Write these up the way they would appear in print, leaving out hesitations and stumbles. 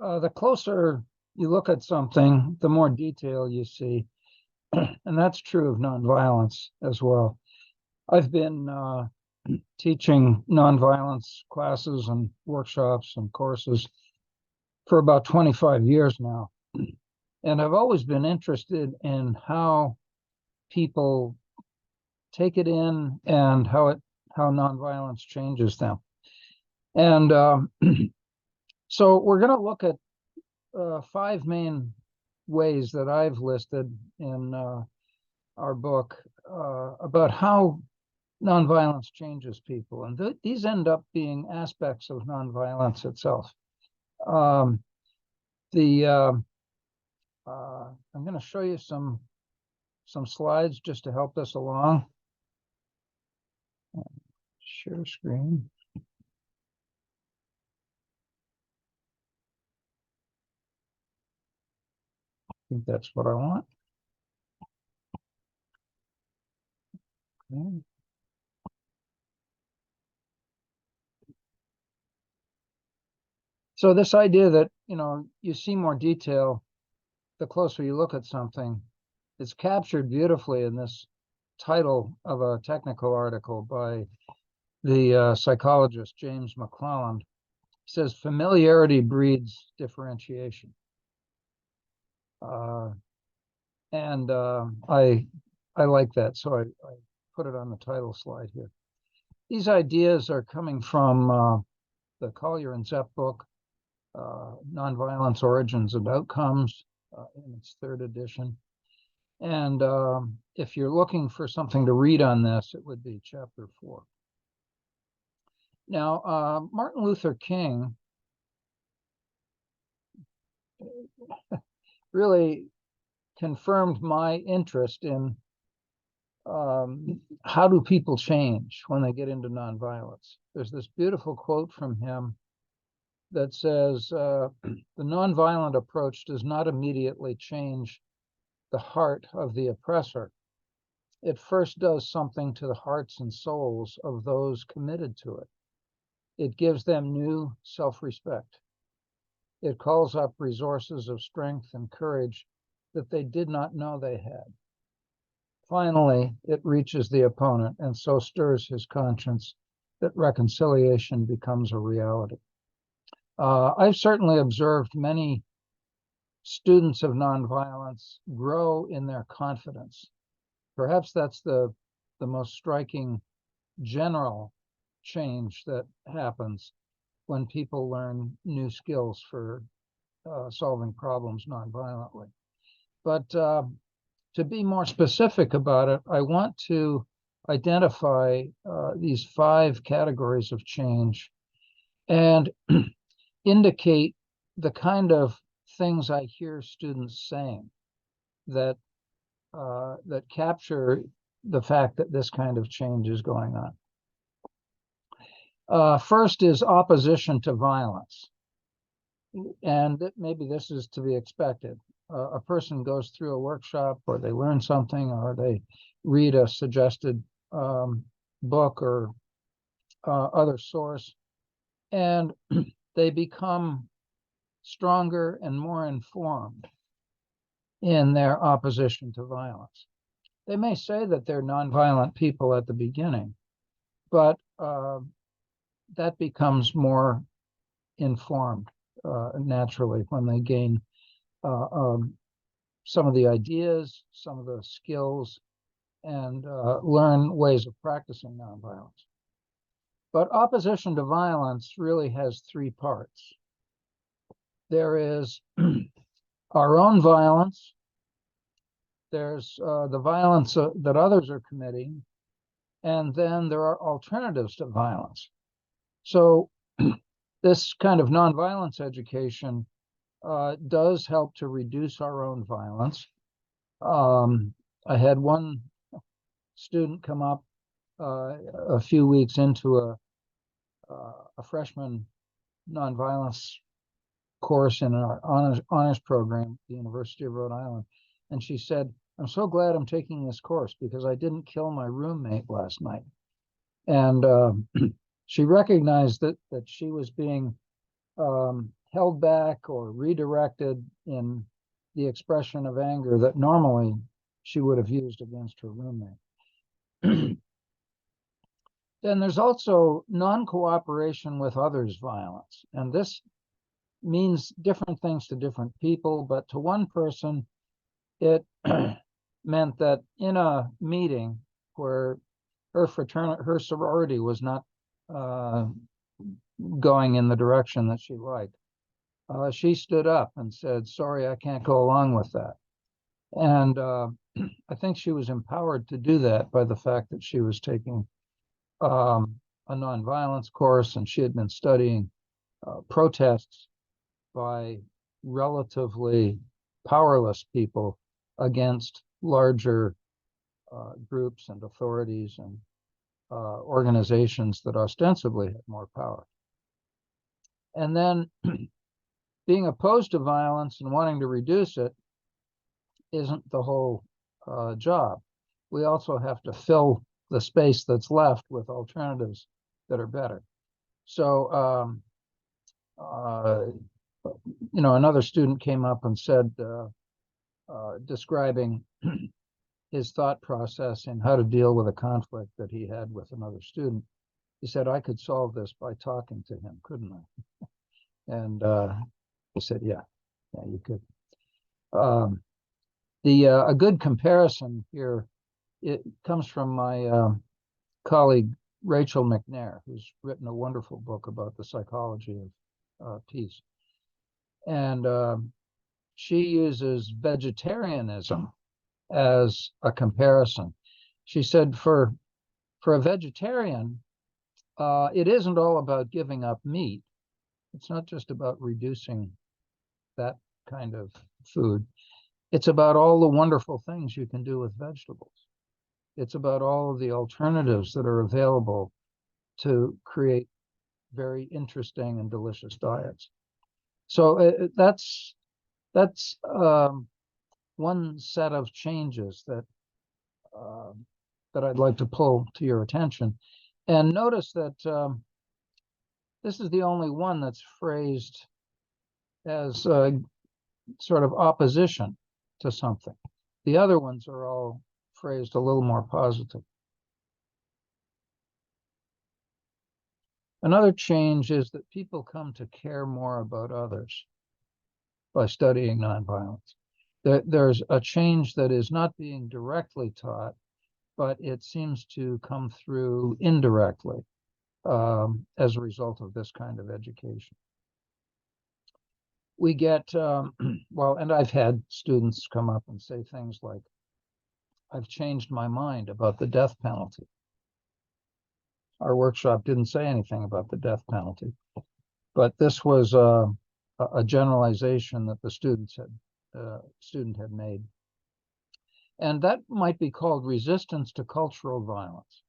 The closer you look at something, the more detail you see. And that's true of nonviolence as well. I've been teaching nonviolence classes and workshops and courses for about 25 years now. And I've always been interested in how people take it in and how nonviolence changes them. And so we're going to look at 5 main ways that I've listed in our book about how nonviolence changes people. And these end up being aspects of nonviolence itself. I'm going to show you some slides just to help us along. Share screen. I think that's what I want. Okay. So this idea that, you see more detail the closer you look at something, is captured beautifully in this title of a technical article by the psychologist James McClelland. He says, familiarity breeds differentiation. I like that, so I put it on the title slide here. These ideas are coming from the Collier and Zepp book, Nonviolence, Origins and Outcomes, in its 3rd edition. And if you're looking for something to read on this, it would be chapter 4. Now, Martin Luther King really confirmed my interest in how do people change when they get into nonviolence. There's this beautiful quote from him that says, the nonviolent approach does not immediately change the heart of the oppressor. It first does something to the hearts and souls of those committed to it. It gives them new self-respect. It calls up resources of strength and courage that they did not know they had. Finally, it reaches the opponent and so stirs his conscience that reconciliation becomes a reality. I've certainly observed many students of nonviolence grow in their confidence. Perhaps that's the most striking general change that happens when people learn new skills for solving problems nonviolently. But to be more specific about it, I want to identify these 5 categories of change and indicate the kind of things I hear students saying that capture the fact that this kind of change is going on. First is opposition to violence. And maybe this is to be expected. A person goes through a workshop, or they learn something, or they read a suggested book or other source, and they become stronger and more informed in their opposition to violence. They may say that they're nonviolent people at the beginning, but that becomes more informed naturally when they gain some of the ideas, some of the skills, and learn ways of practicing nonviolence. But opposition to violence really has 3 parts. There is our own violence. There's the violence that others are committing. And then there are alternatives to violence. So this kind of nonviolence education does help to reduce our own violence. I had one student come up a few weeks into a freshman nonviolence course in our honors program at the University of Rhode Island. And she said, "I'm so glad I'm taking this course because I didn't kill my roommate last night." And she recognized that she was being held back or redirected in the expression of anger that normally she would have used against her roommate. Then there's also non-cooperation with others violence. And this means different things to different people, but to one person, it meant that in a meeting where her sorority was not going in the direction that she liked, she stood up and said, "Sorry, I can't go along with that." And I think she was empowered to do that by the fact that she was taking a nonviolence course, and she had been studying protests by relatively powerless people against larger groups and authorities and organizations that ostensibly had more power. And then being opposed to violence and wanting to reduce it isn't the whole job. We also have to fill the space that's left with alternatives that are better. So, another student came up and said, describing his thought process and how to deal with a conflict that he had with another student. He said, "I could solve this by talking to him, couldn't I?" And he said, yeah, you could. A good comparison here, it comes from my colleague Rachel McNair, who's written a wonderful book about the psychology of peace. And she uses vegetarianism as a comparison. She said for a vegetarian, it isn't all about giving up meat. It's not just about reducing that kind of food. It's about all the wonderful things you can do with vegetables. It's about all of the alternatives that are available to create very interesting and delicious diets. So that's one set of changes that I'd like to pull to your attention. And notice that this is the only one that's phrased as sort of opposition to something. The other ones are all phrased a little more positive. Another change is that people come to care more about others by studying nonviolence. There's a change that is not being directly taught, but it seems to come through indirectly as a result of this kind of education. We get, and I've had students come up and say things like, "I've changed my mind about the death penalty." Our workshop didn't say anything about the death penalty, but this was a generalization that the student had made. And that might be called resistance to cultural violence.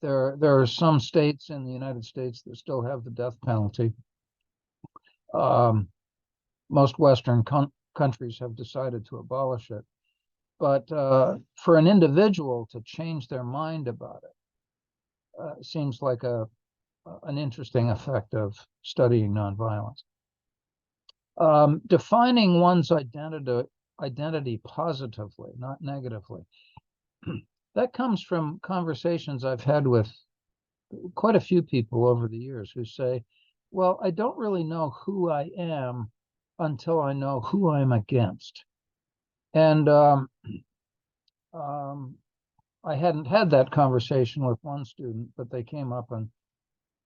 There are some states in the United States that still have the death penalty. Most Western countries have decided to abolish it. But for an individual to change their mind about it seems like an interesting effect of studying nonviolence. Defining one's identity positively, not negatively. That comes from conversations I've had with quite a few people over the years who say, "Well, I don't really know who I am until I know who I'm against." And I hadn't had that conversation with one student, but they came up and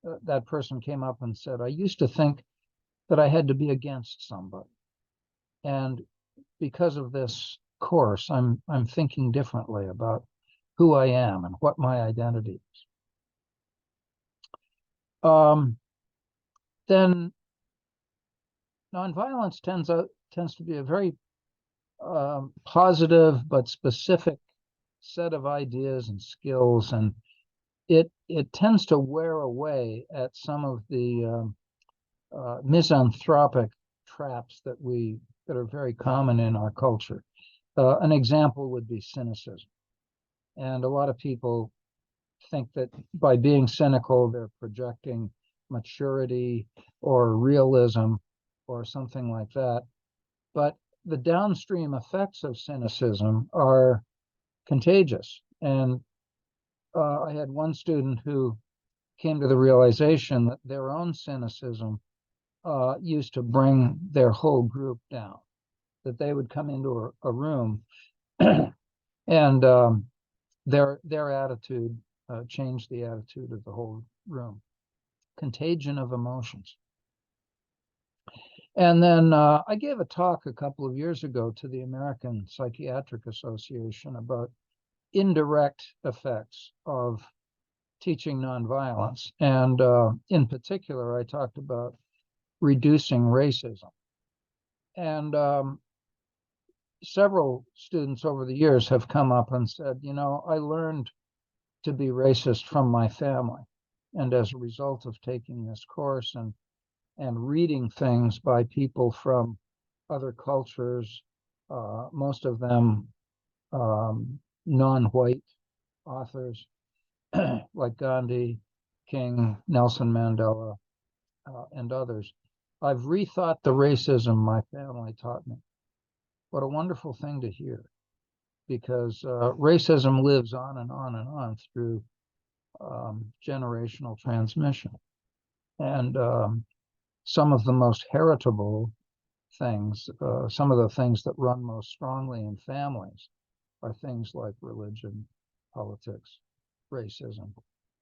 that person came up and said, "I used to think that I had to be against somebody. And because of this course, I'm thinking differently about who I am and what my identity is." Then nonviolence tends to be a very positive but specific set of ideas and skills, and it tends to wear away at some of the misanthropic traps that are very common in our culture. An example would be cynicism. And a lot of people think that by being cynical, they're projecting maturity or realism. or something like that. But the downstream effects of cynicism are contagious. And I had one student who came to the realization that their own cynicism used to bring their whole group down, that they would come into a room and their attitude changed the attitude of the whole room. Contagion of emotions. And then I gave a talk a couple of years ago to the American Psychiatric Association about indirect effects of teaching nonviolence. And in particular, I talked about reducing racism. And several students over the years have come up and said, you know, I learned to be racist from my family. And as a result of taking this course and reading things by people from other cultures, most of them non-white authors like Gandhi, King, Nelson Mandela, and others. I've rethought the racism my family taught me. What a wonderful thing to hear, because racism lives on and on and on through generational transmission. And some of the most heritable things, some of the things that run most strongly in families are things like religion, politics, racism.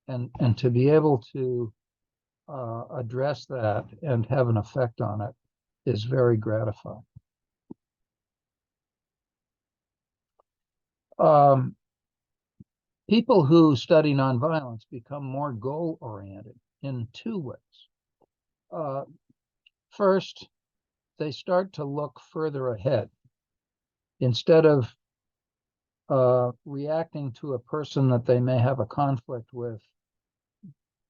And to be able to address that and have an effect on it is very gratifying. People who study nonviolence become more goal-oriented in two ways. First, they start to look further ahead. Instead of reacting to a person that they may have a conflict with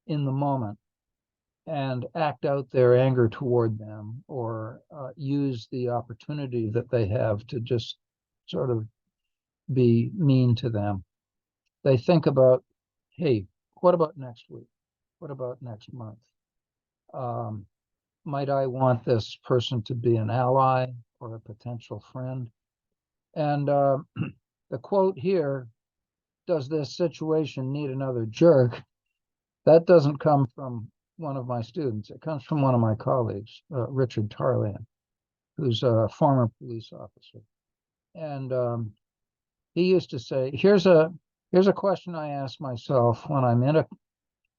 in the moment and act out their anger toward them, or use the opportunity that they have to just sort of be mean to them, they think about, hey, what about next week? What about next month? Might I want this person to be an ally or a potential friend? And the quote here, does this situation need another jerk? That doesn't come from one of my students. It comes from one of my colleagues, Richard Tarlian, who's a former police officer. And he used to say, here's a question I ask myself when I'm in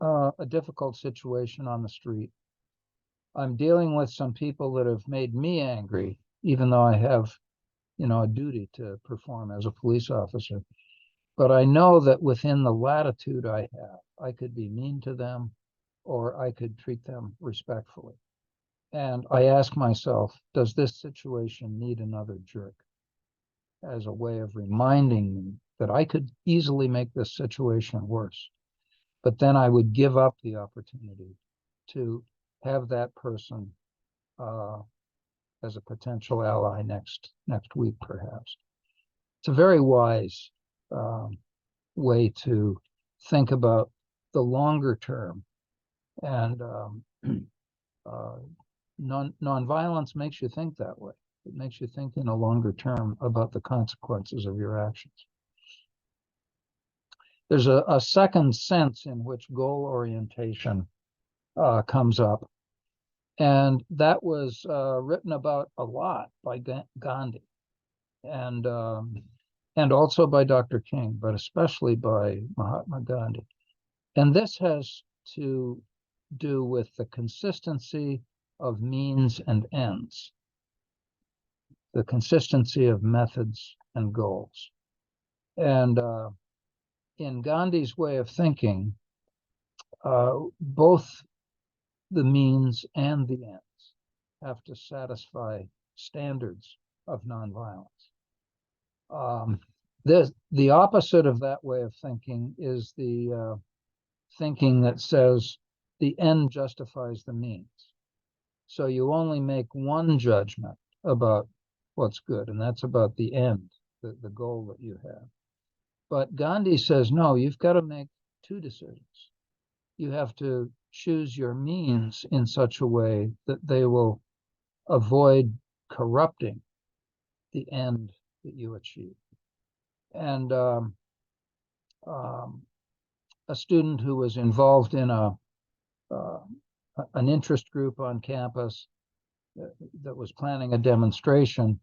a difficult situation on the street. I'm dealing with some people that have made me angry, even though I have, you know, a duty to perform as a police officer. But I know that within the latitude I have, I could be mean to them or I could treat them respectfully. And I ask myself, does this situation need another jerk? As a way of reminding me that I could easily make this situation worse. But then I would give up the opportunity to have that person as a potential ally next week, perhaps. It's a very wise way to think about the longer term. And nonviolence makes you think that way. It makes you think in a longer term about the consequences of your actions. There's a second sense in which goal orientation comes up. And that was written about a lot by Gandhi and also by Dr. King, but especially by Mahatma Gandhi. And this has to do with the consistency of means and ends, the consistency of methods and goals. And in Gandhi's way of thinking, both the means and the ends have to satisfy standards of nonviolence. The opposite of that way of thinking is the thinking that says the end justifies the means. So you only make one judgment about what's good, and that's about the end, the goal that you have. But Gandhi says, no, you've got to make two decisions. You have to choose your means in such a way that they will avoid corrupting the end that you achieve. And a student who was involved in an interest group on campus that was planning a demonstration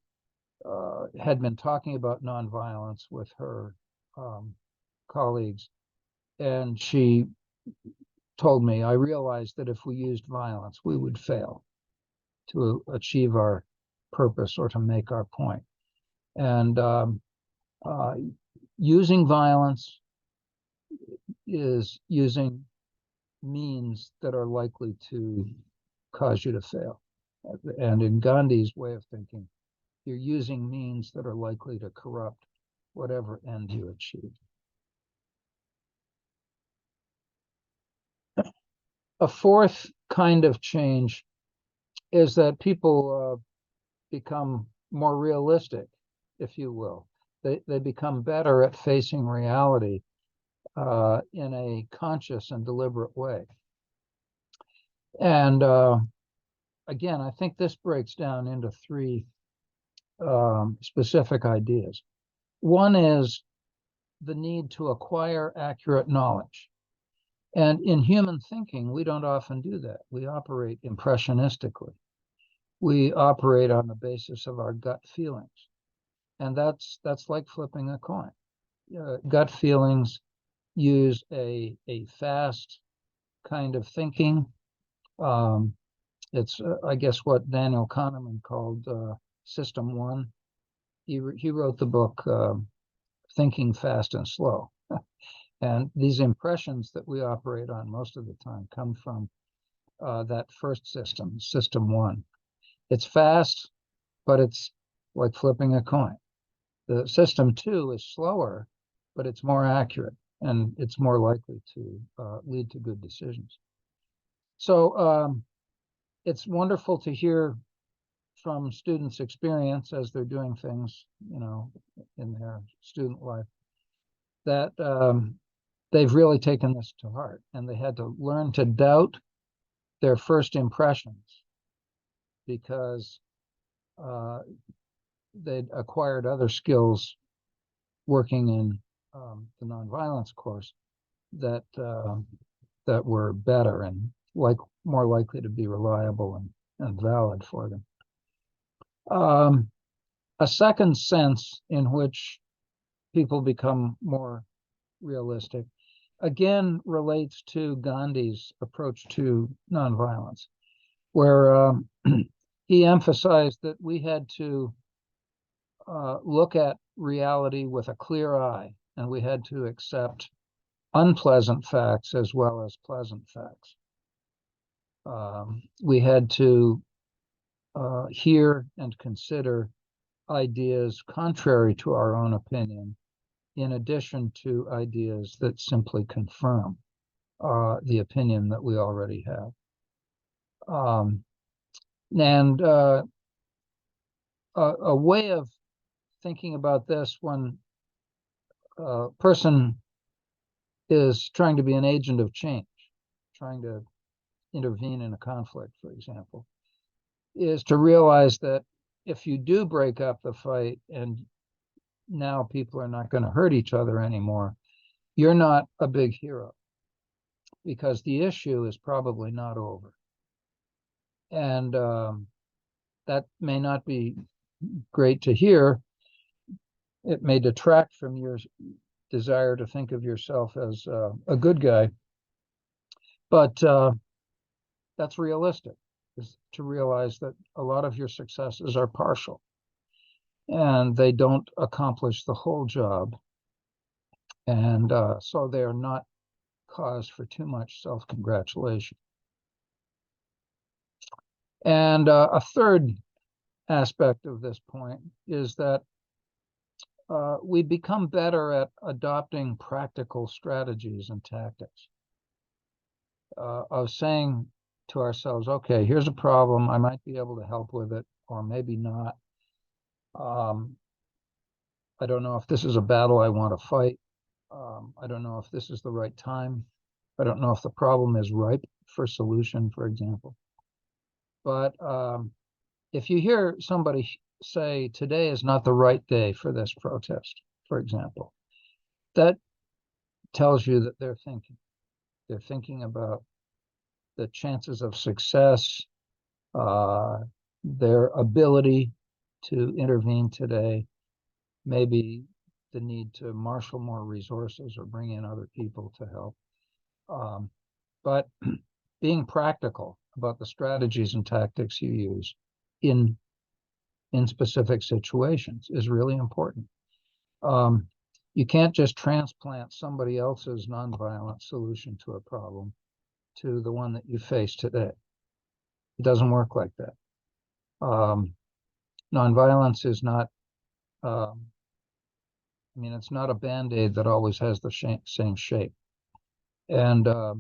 had been talking about nonviolence with her colleagues, and she told me, I realized that if we used violence, we would fail to achieve our purpose or to make our point. And using violence is using means that are likely to cause you to fail. And in Gandhi's way of thinking, you're using means that are likely to corrupt whatever end you achieve. A fourth kind of change is that people become more realistic, if you will. They become better at facing reality in a conscious and deliberate way. And again, I think this breaks down into three specific ideas. One is the need to acquire accurate knowledge. And in human thinking, we don't often do that. We operate impressionistically. We operate on the basis of our gut feelings. And that's like flipping a coin. Gut feelings use a fast kind of thinking. It's, I guess, what Daniel Kahneman called System One. He wrote the book Thinking Fast and Slow. And these impressions that we operate on most of the time come from that first system, System One. It's fast, but it's like flipping a coin. The System Two is slower, but it's more accurate, and it's more likely to lead to good decisions. So it's wonderful to hear from students' experience as they're doing things, in their student life, that they've really taken this to heart, and they had to learn to doubt their first impressions because they'd acquired other skills working in the nonviolence course that were better and more likely to be reliable and valid for them. A second sense in which people become more realistic, again, relates to Gandhi's approach to nonviolence, where he emphasized that we had to look at reality with a clear eye, and we had to accept unpleasant facts as well as pleasant facts. We had to hear and consider ideas contrary to our own opinion, in addition to ideas that simply confirm the opinion that we already have. And a way of thinking about this when a person is trying to be an agent of change, trying to intervene in a conflict, for example, is to realize that if you do break up the fight and now people are not going to hurt each other anymore, you're not a big hero, because the issue is probably not over. And that may not be great to hear. It may detract from your desire to think of yourself as a good guy. But that's realistic, is to realize that a lot of your successes are partial and they don't accomplish the whole job. And so they are not cause for too much self-congratulation. And a third aspect of this point is that we become better at adopting practical strategies and tactics. Of saying to ourselves, okay, here's a problem, I might be able to help with it, or maybe not. I don't know if this is a battle I want to fight. I don't know if this is the right time. I don't know if the problem is ripe for solution, for example. But if you hear somebody say today is not the right day for this protest, for example, that tells you that they're thinking. They're thinking about the chances of success, uh, their ability to intervene today, maybe the need to marshal more resources or bring in other people to help. But being practical about the strategies and tactics you use in specific situations is really important. Um, you can't just transplant somebody else's nonviolent solution to a problem to the one that you face today. It doesn't work like that. Nonviolence is not, it's not a Band-Aid that always has the same shape. And the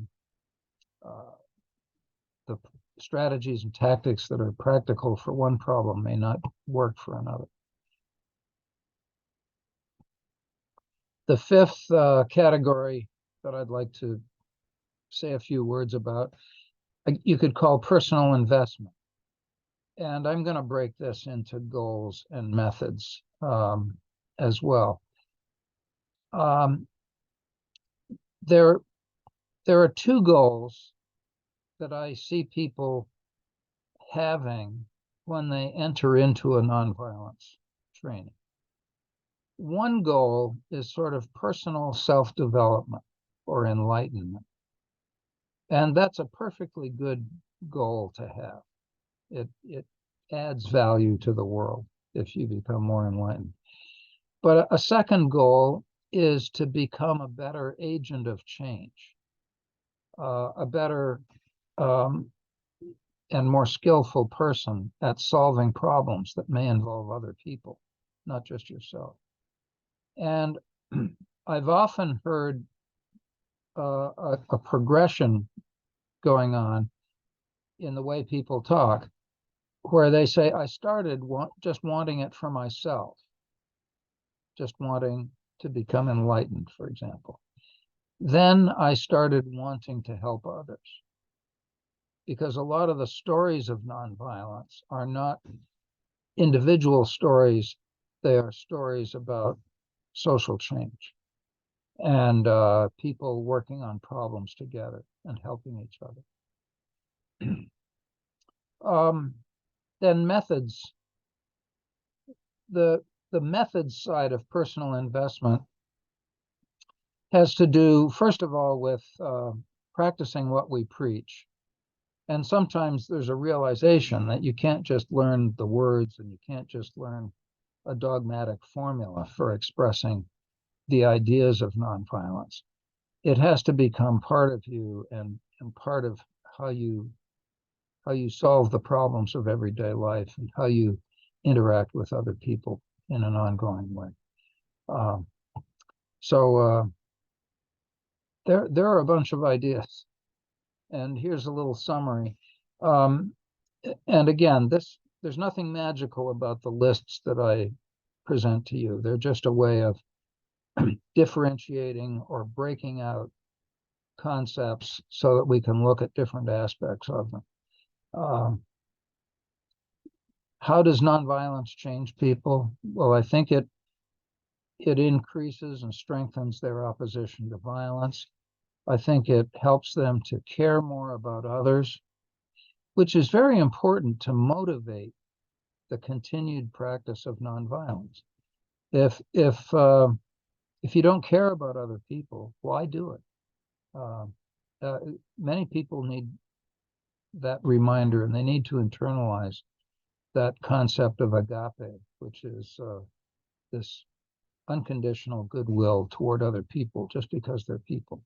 strategies and tactics that are practical for one problem may not work for another. The fifth category that I'd like to say a few words about, you could call personal investment. And I'm going to break this into goals and methods as well. There are two goals that I see people having when they enter into a nonviolence training. One goal is sort of personal self-development or enlightenment. And that's a perfectly good goal to have. It adds value to the world if you become more enlightened. But a second goal is to become a better agent of change, a better and more skillful person at solving problems that may involve other people, not just yourself. And I've often heard a progression going on in the way people talk, where they say, I started just wanting it for myself, just wanting to become enlightened, for example. Then I started wanting to help others. Because a lot of the stories of nonviolence are not individual stories, they are stories about social change and people working on problems together and helping each other. Then methods. The methods side of personal investment has to do, first of all, with practicing what we preach. And sometimes there's a realization that you can't just learn the words and you can't just learn a dogmatic formula for expressing the ideas of nonviolence. It has to become part of you and part of how you solve the problems of everyday life and how you interact with other people in an ongoing way. So there are a bunch of ideas, and here's a little summary. And again, there's nothing magical about the lists that I present to you. They're just a way of differentiating or breaking out concepts so that we can look at different aspects of them. How does nonviolence change people? Well, I think it increases and strengthens their opposition to violence. I think it helps them to care more about others, which is very important to motivate the continued practice of nonviolence. If you don't care about other people, why do it? Many people need that reminder, and they need to internalize that concept of agape, which is this unconditional goodwill toward other people just because they're people.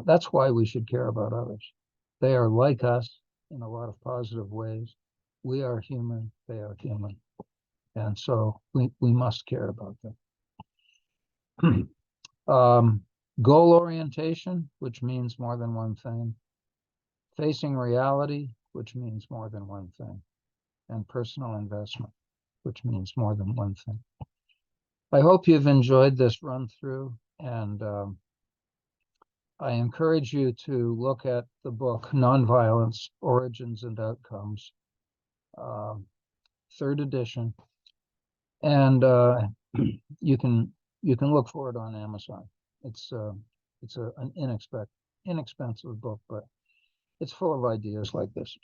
That's why we should care about others. They are like us in a lot of positive ways. We are human, they are human. And so we must care about them. Goal orientation, which means more than one thing. Facing reality, which means more than one thing. And personal investment, which means more than one thing. I hope you've enjoyed this run through, and I encourage you to look at the book Nonviolence, Origins and Outcomes third edition, and you can look for it on Amazon. It's an inexpensive book, but it's full of ideas like this.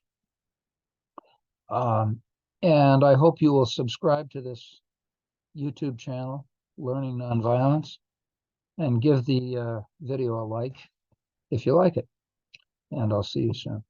And I hope you will subscribe to this YouTube channel, Learning Nonviolence, and give the video a like if you like it. And I'll see you soon.